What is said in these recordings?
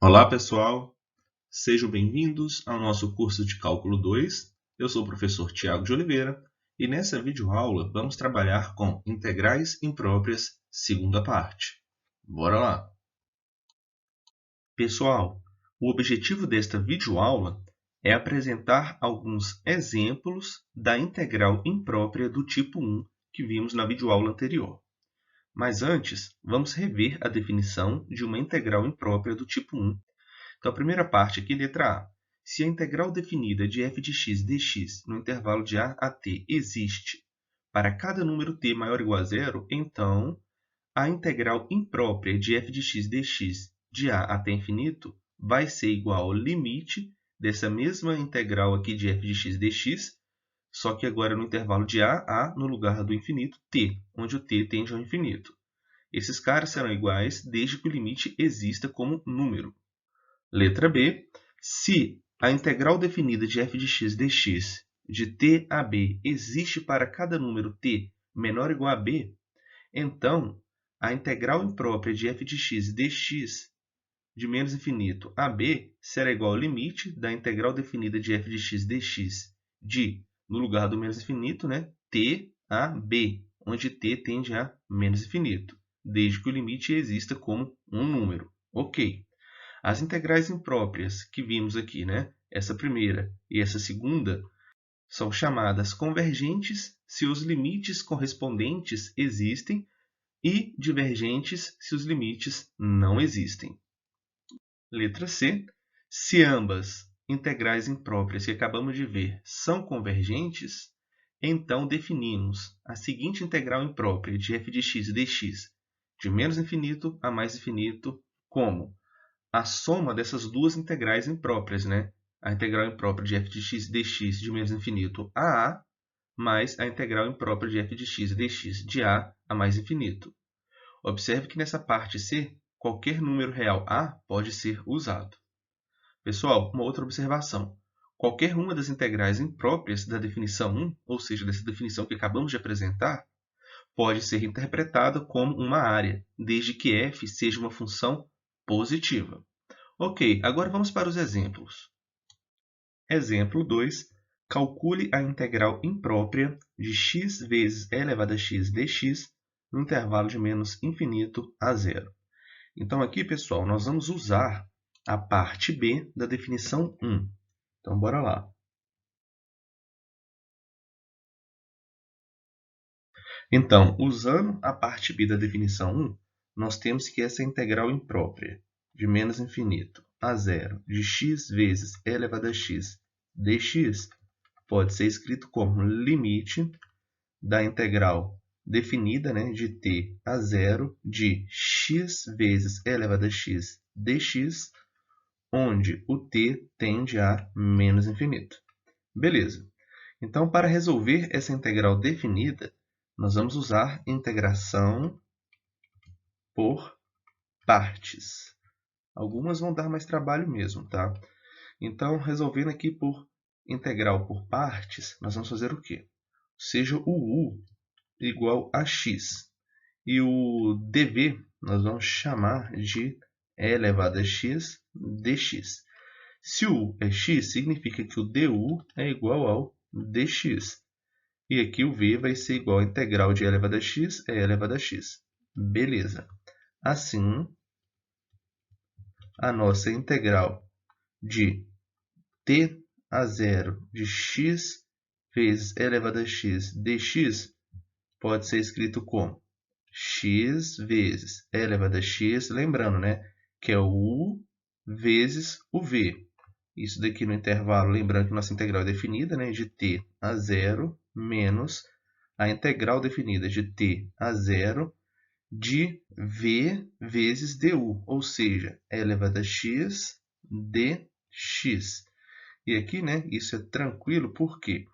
Olá, pessoal! Sejam bem-vindos ao nosso curso de Cálculo 2. Eu sou o professor Tiago de Oliveira e nessa videoaula vamos trabalhar com integrais impróprias, segunda parte. Bora lá! Pessoal, o objetivo desta videoaula é apresentar alguns exemplos da integral imprópria do tipo 1 que vimos na videoaula anterior. Mas antes, vamos rever a definição de uma integral imprópria do tipo 1. Então, a primeira parte aqui, letra A. Se a integral definida de f de x dx no intervalo de a a t existe para cada número t maior ou igual a zero, então a integral imprópria de f de x dx de a até infinito vai ser igual ao limite dessa mesma integral aqui de f de x dx, só que agora no intervalo de a no lugar do infinito, t, onde o t tende ao infinito. Esses caras serão iguais desde que o limite exista como número. Letra B. Se a integral definida de f de x dx de t a b existe para cada número t menor ou igual a b, então a integral imprópria de f de x dx de menos infinito a b será igual ao limite da integral definida de f de x dx de, no lugar do menos infinito, t a b, onde t tende a menos infinito, desde que o limite exista como um número. Ok. As integrais impróprias que vimos aqui, essa primeira e essa segunda, são chamadas convergentes se os limites correspondentes existem e divergentes se os limites não existem. Letra C. Se ambas integrais impróprias que acabamos de ver são convergentes, então definimos a seguinte integral imprópria de f de x dx de menos infinito a mais infinito como a soma dessas duas integrais impróprias, A integral imprópria de f de x dx de menos infinito a mais a integral imprópria de f de x dx de a mais infinito. Observe que nessa parte C, qualquer número real a pode ser usado. Pessoal, uma outra observação. Qualquer uma das integrais impróprias da definição 1, ou seja, dessa definição que acabamos de apresentar, pode ser interpretada como uma área, desde que f seja uma função positiva. Ok, agora vamos para os exemplos. Exemplo 2. Calcule a integral imprópria de x vezes e elevado a x dx no intervalo de menos infinito a zero. Então, aqui, pessoal, nós vamos usar a parte B da definição 1. Então, bora lá. Então, usando a parte B da definição 1, nós temos que essa integral imprópria de menos infinito a zero de x vezes e elevado a x dx pode ser escrito como limite da integral definida de t a zero de x vezes e elevado a x dx, onde o t tende a menos infinito. Beleza. Então, para resolver essa integral definida, nós vamos usar integração por partes. Algumas vão dar mais trabalho mesmo, tá? Então, resolvendo aqui por integral por partes, nós vamos fazer o quê? Seja o u igual a x. E o dv nós vamos chamar de e elevado a x dx. Se o u é x, significa que o du é igual ao dx. E aqui o v vai ser igual a integral de e elevado a x é e elevado a x. Beleza. Assim, a nossa integral de t a zero de x vezes e elevado a x dx pode ser escrito como x vezes e elevado a x, lembrando, que é o u vezes o v. Isso daqui no intervalo, lembrando que nossa integral é definida, de t a zero menos a integral definida de t a zero de v vezes du, ou seja, e elevado a x dx. E aqui, isso é tranquilo, porque,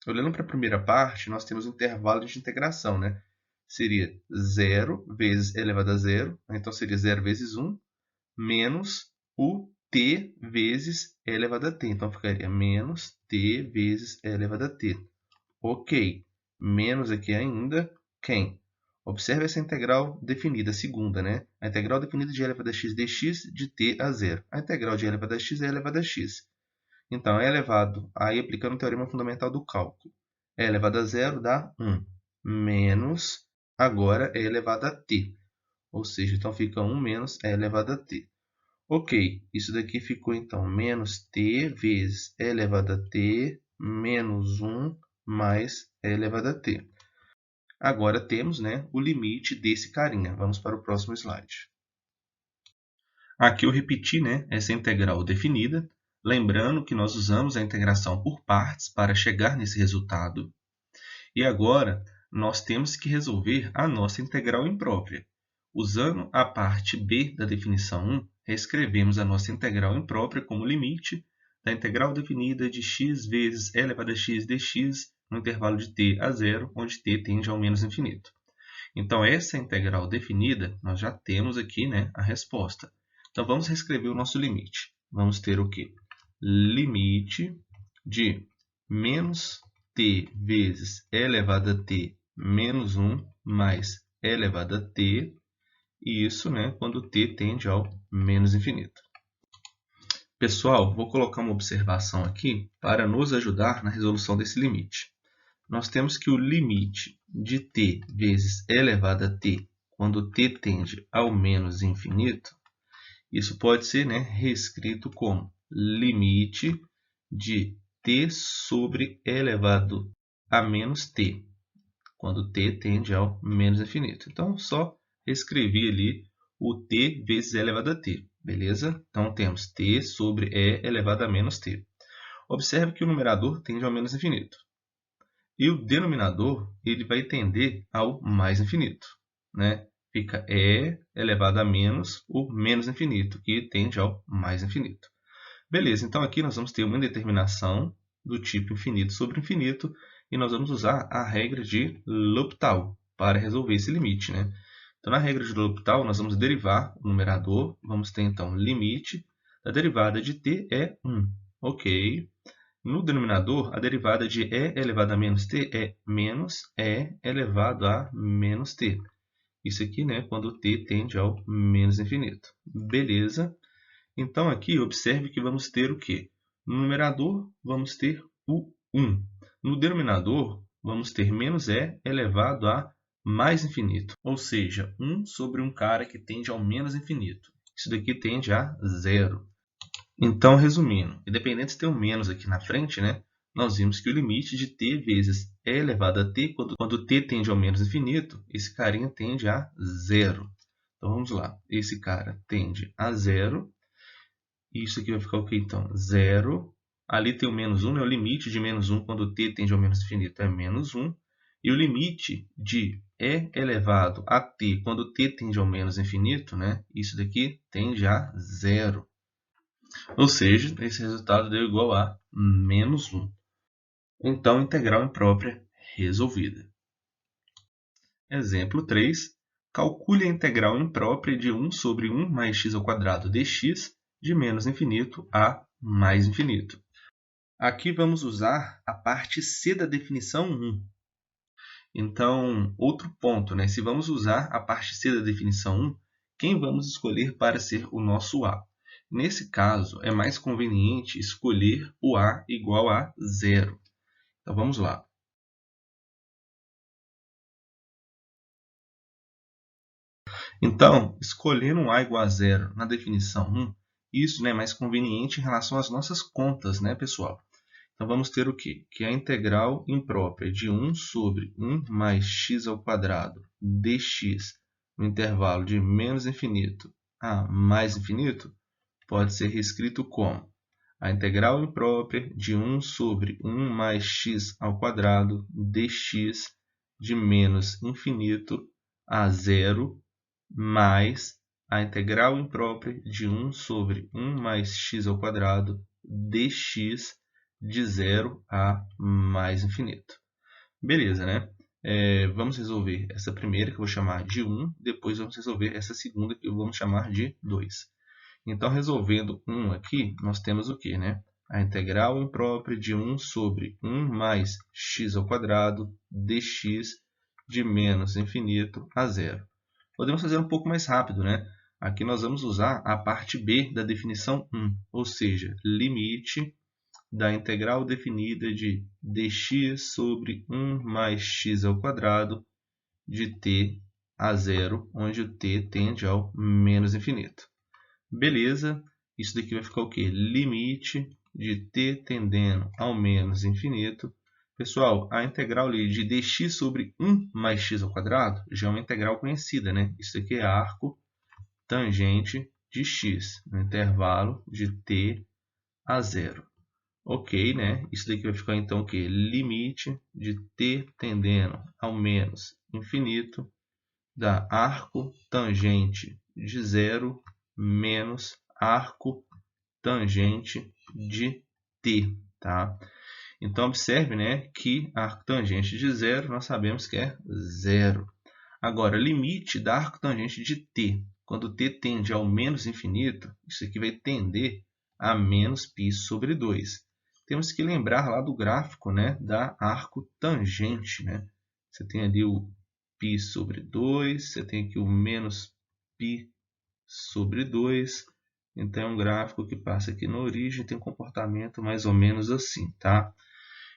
olhando para a primeira parte, nós temos um intervalo de integração, Seria 0 vezes e elevado a zero, então seria 0 vezes 1, menos o t vezes e elevado a t. Então, ficaria menos t vezes e elevado a t. Ok. Menos aqui ainda, quem? Observe essa integral definida, a segunda, né? A integral definida de e elevado a x dx de t a zero. A integral de e elevado a x é e elevado a x. Então, e elevado, aí aplicando o teorema fundamental do cálculo, e elevado a zero dá 1, menos, agora e elevado a t. Ou seja, então fica 1 menos e elevado a t. Ok, isso daqui ficou então menos t vezes e elevado a t menos 1 mais e elevado a t. Agora temos, né, o limite desse carinha. Vamos para o próximo slide. Aqui eu repeti, né, essa integral definida, lembrando que nós usamos a integração por partes para chegar nesse resultado. E agora nós temos que resolver a nossa integral imprópria. Usando a parte B da definição 1, reescrevemos a nossa integral imprópria como limite da integral definida de x vezes e elevado a x dx no intervalo de t a zero, onde t tende ao menos infinito. Então, essa integral definida, nós já temos aqui, né, a resposta. Então, vamos reescrever o nosso limite. Vamos ter o quê? Limite de menos t vezes e elevado a t menos 1 mais e elevado a t, e isso, né, quando t tende ao menos infinito. Pessoal, vou colocar uma observação aqui para nos ajudar na resolução desse limite. Nós temos que o limite de t vezes e elevado a t, quando t tende ao menos infinito, isso pode ser, né, reescrito como limite de t sobre e elevado a menos t, quando t tende ao menos infinito. Então, só escrevi ali o t vezes e elevado a t, beleza? Então, temos t sobre e elevado a menos t. Observe que o numerador tende ao menos infinito. E o denominador ele vai tender ao mais infinito, né? Fica e elevado a menos o menos infinito, que tende ao mais infinito. Beleza, então aqui nós vamos ter uma indeterminação do tipo infinito sobre infinito, e nós vamos usar a regra de L'Hopital para resolver esse limite, né? Então, na regra de L'Hopital, nós vamos derivar o numerador, vamos ter então limite da derivada de t é 1, ok? No denominador, a derivada de e elevado a menos t é menos e elevado a menos t. Isso aqui, né, quando t tende ao menos infinito. Beleza? Então, aqui, observe que vamos ter o quê? No numerador, vamos ter o 1. No denominador, vamos ter menos e elevado a mais infinito. Ou seja, 1 sobre um cara que tende ao menos infinito. Isso daqui tende a zero. Então, resumindo, independente se tem um menos aqui na frente, né, nós vimos que o limite de t vezes e elevado a t, quando t tende ao menos infinito, esse carinha tende a zero. Então, vamos lá. Esse cara tende a zero. E isso aqui vai ficar o quê, então? Zero. Ali tem o menos 1, né? O limite de menos 1 quando t tende ao menos infinito é menos 1. E o limite de e elevado a t quando t tende ao menos infinito, né, isso daqui tende a zero. Ou seja, esse resultado deu igual a menos 1. Então, integral imprópria resolvida. Exemplo 3. Calcule a integral imprópria de 1 sobre 1 mais x ao quadrado dx de menos infinito a mais infinito. Aqui vamos usar a parte C da definição 1. Então, outro ponto, né? Se vamos usar a parte C da definição 1, quem vamos escolher para ser o nosso A? Nesse caso, é mais conveniente escolher o A igual a zero. Então, vamos lá. Então, escolhendo um A igual a zero na definição 1, isso, né, é mais conveniente em relação às nossas contas, né, pessoal? Então, vamos ter o quê? Que a integral imprópria de 1 sobre 1 mais x ao quadrado dx no intervalo de menos infinito a mais infinito pode ser reescrito como a integral imprópria de 1 sobre 1 mais x ao quadrado dx de menos infinito a zero mais a integral imprópria de 1 sobre 1 mais x ao quadrado dx de zero a mais infinito. Beleza, né? Vamos resolver essa primeira, que eu vou chamar de 1, depois vamos resolver essa segunda, que vamos chamar de 2. Então, resolvendo 1 aqui, nós temos o quê, né? A integral imprópria de 1 sobre 1 mais x ao quadrado dx de menos infinito a zero. Podemos fazer um pouco mais rápido, né? Aqui nós vamos usar a parte B da definição 1, ou seja, limite da integral definida de dx sobre 1 mais x ao quadrado de t a zero, onde o t tende ao menos infinito. Beleza, isso daqui vai ficar o quê? Limite de t tendendo ao menos infinito. Pessoal, a integral de dx sobre 1 mais x ao quadrado já é uma integral conhecida, né? Isso aqui é arco tangente de x no intervalo de t a zero. Ok, né? Isso daqui vai ficar então o quê? Limite de t tendendo ao menos infinito da arco tangente de zero menos arco tangente de t, tá? Então, observe, né, que arco tangente de zero nós sabemos que é zero. Agora, limite da arco tangente de t. Quando t tende ao menos infinito, isso aqui vai tender a menos π sobre 2. Temos que lembrar lá do gráfico, né, da arco tangente, né? Você tem ali o π sobre 2, você tem aqui o menos π sobre 2. Então, é um gráfico que passa aqui na origem, tem um comportamento mais ou menos assim, tá?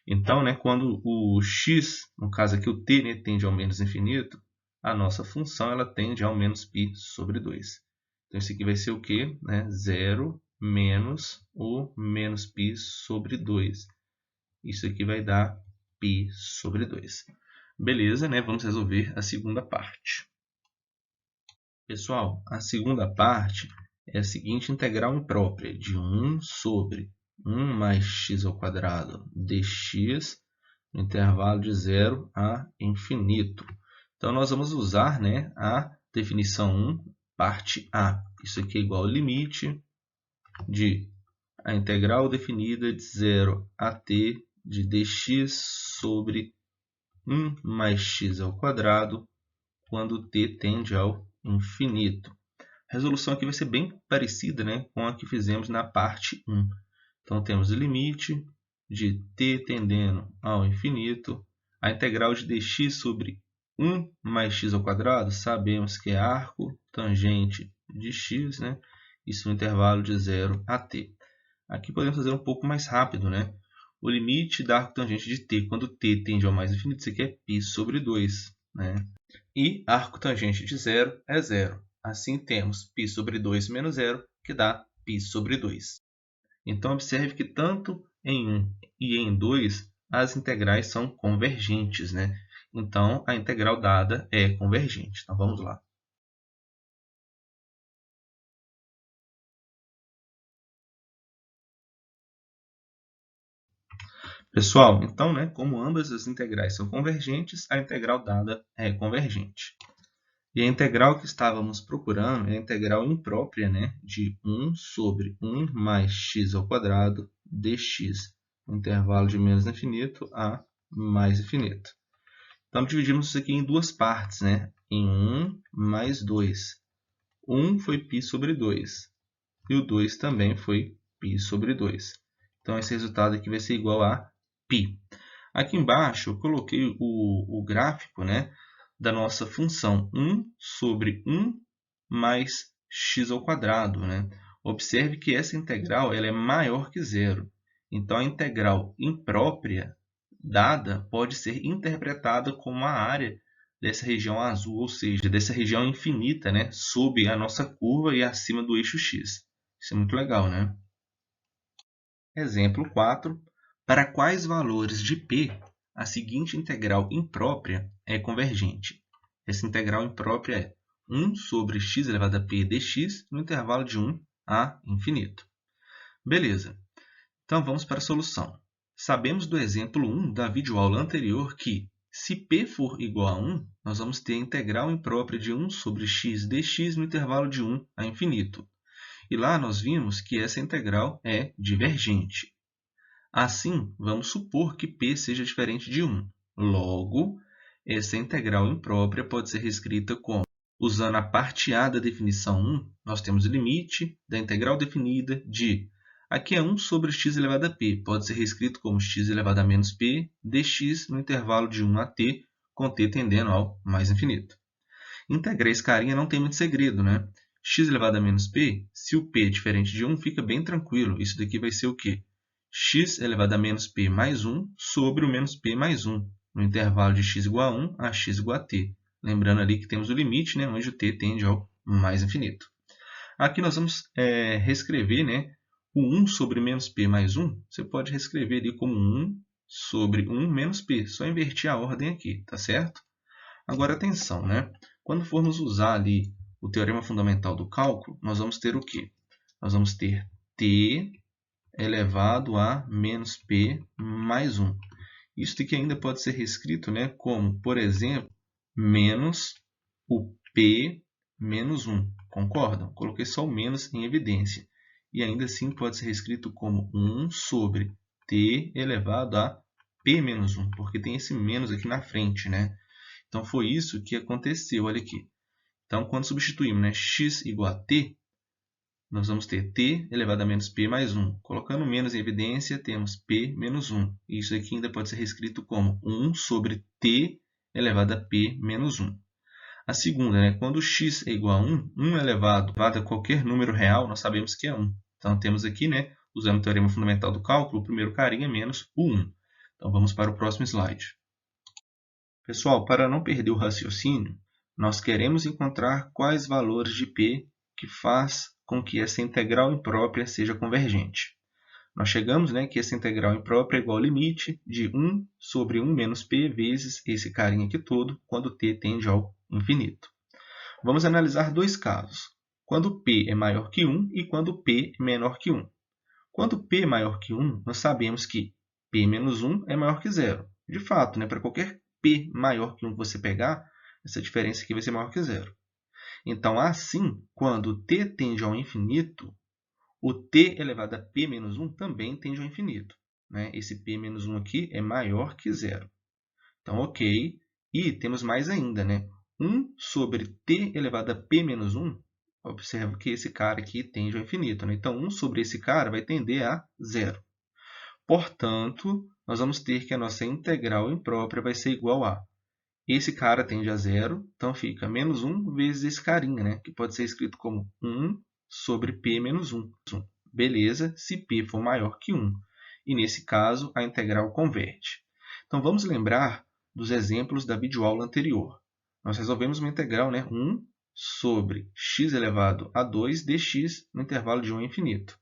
Então, né, quando o x, no caso aqui o t, né, tende ao menos infinito, a nossa função ela tende ao menos π sobre 2. Então, isso aqui vai ser o quê? Né? 0 menos o menos π sobre 2. Isso aqui vai dar π sobre 2. Beleza, né? Vamos resolver a segunda parte. Pessoal, a segunda parte é a seguinte integral imprópria de 1 sobre 1 mais x ao quadrado dx no intervalo de 0 a infinito. Então, nós vamos usar, né, a definição 1, parte A. Isso aqui é igual ao limite de a integral definida de 0 a t de dx sobre 1 mais x ao quadrado quando t tende ao infinito. A resolução aqui vai ser bem parecida, né, com a que fizemos na parte 1. Então, temos o limite de t tendendo ao infinito. A integral de dx sobre 1 mais x ao quadrado, sabemos que é arco tangente de x, né? Isso no intervalo de 0 a t. Aqui podemos fazer um pouco mais rápido, né? O limite da arco tangente de t, quando t tende ao mais infinito, isso aqui é π sobre 2, né? E arco tangente de 0 é 0. Assim, temos π sobre 2 menos 0, que dá π sobre 2. Então, observe que tanto em 1 e em 2, as integrais são convergentes, né? Então, a integral dada é convergente. Então, vamos lá. Pessoal, então, né, como ambas as integrais são convergentes, a integral dada é convergente. E a integral que estávamos procurando é a integral imprópria, né, de 1 sobre 1 mais x ao quadrado dx, no intervalo de menos infinito a mais infinito. Então, dividimos isso aqui em duas partes, né, em 1 mais 2. 1 foi π sobre 2 e o 2 também foi π sobre 2. Então, esse resultado aqui vai ser igual a π. Aqui embaixo eu coloquei o gráfico, né, da nossa função 1 sobre 1 mais x ao quadrado, né? Observe que essa integral ela é maior que zero. Então, a integral imprópria dada pode ser interpretada como a área dessa região azul, ou seja, dessa região infinita, né, sob a nossa curva e acima do eixo x. Isso é muito legal, né? Exemplo 4. Para quais valores de p a seguinte integral imprópria é convergente? Essa integral imprópria é 1 sobre x elevado a p dx no intervalo de 1 a infinito. Beleza. Então, vamos para a solução. Sabemos do exemplo 1 da videoaula anterior que, se p for igual a 1, nós vamos ter a integral imprópria de 1 sobre x dx no intervalo de 1 a infinito. E lá nós vimos que essa integral é divergente. Assim, vamos supor que p seja diferente de 1. Logo, essa integral imprópria pode ser reescrita como, usando a parte A da definição 1, nós temos o limite da integral definida de, aqui é 1 sobre x elevado a p, pode ser reescrito como x elevado a menos p dx no intervalo de 1 a t, com t tendendo ao mais infinito. Integrar esse carinha não tem muito segredo, né? X elevado a menos p, se o p é diferente de 1, fica bem tranquilo. Isso daqui vai ser o quê? X elevado a menos p mais 1 sobre o menos p mais 1, no intervalo de x igual a 1 a x igual a t. Lembrando ali que temos o limite, né, onde o t tende ao mais infinito. Aqui nós vamos reescrever, né, o 1 sobre menos p mais 1. Você pode reescrever ali como 1 sobre 1 menos p. Só inverter a ordem aqui, tá certo? Agora, atenção, né? Quando formos usar ali o teorema fundamental do cálculo, nós vamos ter o quê? Nós vamos ter t elevado a menos p mais 1. Isso aqui ainda pode ser reescrito, né, como, por exemplo, menos o p menos 1. Concordam? Coloquei só o menos em evidência. E ainda assim pode ser reescrito como 1 sobre t elevado a p menos 1, porque tem esse menos aqui na frente, né? Então, foi isso que aconteceu, olha aqui. Então, quando substituímos, né, x igual a t, nós vamos ter t elevado a menos p mais 1. Colocando menos em evidência, temos p menos 1. E isso aqui ainda pode ser reescrito como 1 sobre t elevado a p menos 1. A segunda, né, quando x é igual a 1, 1 elevado a qualquer número real, nós sabemos que é 1. Então, temos aqui, né, usando o teorema fundamental do cálculo, o primeiro carinha menos o 1. Então, vamos para o próximo slide. Pessoal, para não perder o raciocínio, nós queremos encontrar quais valores de p que faz com que essa integral imprópria seja convergente. Nós chegamos, né, que essa integral imprópria é igual ao limite de 1 sobre 1 menos p vezes esse carinha aqui todo, quando t tende ao infinito. Vamos analisar dois casos, quando p é maior que 1 e quando p é menor que 1. Quando p é maior que 1, nós sabemos que p menos 1 é maior que zero. De fato, né, para qualquer p maior que 1 que você pegar, essa diferença aqui vai ser maior que zero. Então, assim, quando t tende ao infinito, o t elevado a p menos 1 também tende ao infinito, né? Esse p menos 1 aqui é maior que zero. Então, ok. E temos mais ainda, né? 1 sobre t elevado a p menos 1, observa que esse cara aqui tende ao infinito, né? Então, 1 sobre esse cara vai tender a zero. Portanto, nós vamos ter que a nossa integral imprópria vai ser igual a... Esse cara tende a zero, então fica menos 1 vezes esse carinha, né? Que pode ser escrito como 1 sobre p menos 1. Beleza, se p for maior que 1. E nesse caso, a integral converte. Então, vamos lembrar dos exemplos da videoaula anterior. Nós resolvemos uma integral, né? 1 sobre x elevado a 2 dx no intervalo de 1 a infinito.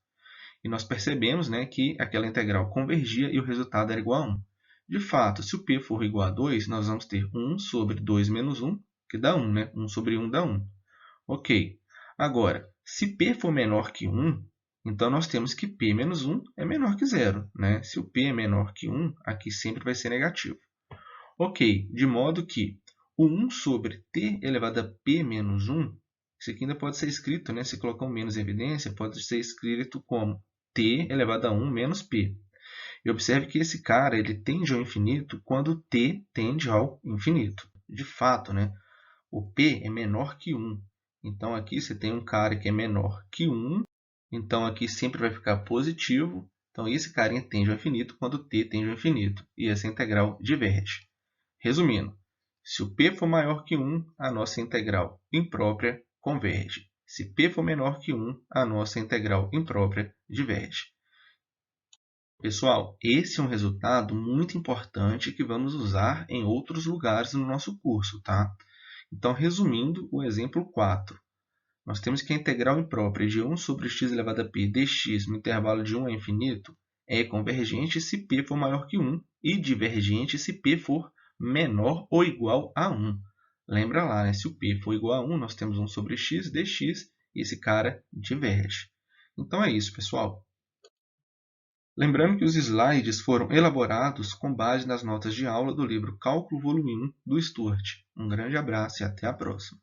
E nós percebemos, né, que aquela integral convergia e o resultado era igual a 1. De fato, se o p for igual a 2, nós vamos ter 1 sobre 2 menos 1, que dá 1, né? 1 sobre 1 dá 1. Ok. Agora, se p for menor que 1, então nós temos que p menos 1 é menor que zero, né? Se o p é menor que 1, aqui sempre vai ser negativo. Ok, de modo que o 1 sobre t elevado a p menos 1, isso aqui ainda pode ser escrito, né? Se colocar um menos em evidência, pode ser escrito como t elevado a 1 menos p. E observe que esse cara ele tende ao infinito quando t tende ao infinito. De fato, né? O p é menor que 1. Então, aqui você tem um cara que é menor que 1. Então, aqui sempre vai ficar positivo. Então, esse carinha tende ao infinito quando t tende ao infinito. E essa integral diverge. Resumindo, se o p for maior que 1, a nossa integral imprópria converge. Se p for menor que 1, a nossa integral imprópria diverge. Pessoal, esse é um resultado muito importante que vamos usar em outros lugares no nosso curso, tá? Então, resumindo o exemplo 4, nós temos que a integral imprópria de 1 sobre x elevado a p dx no intervalo de 1 a infinito é convergente se p for maior que 1 e divergente se p for menor ou igual a 1. Lembra lá, né? Se o p for igual a 1, nós temos 1 sobre x dx e esse cara diverge. Então, é isso, pessoal. Lembrando que os slides foram elaborados com base nas notas de aula do livro Cálculo Volume 1 do Stuart. Um grande abraço e até a próxima!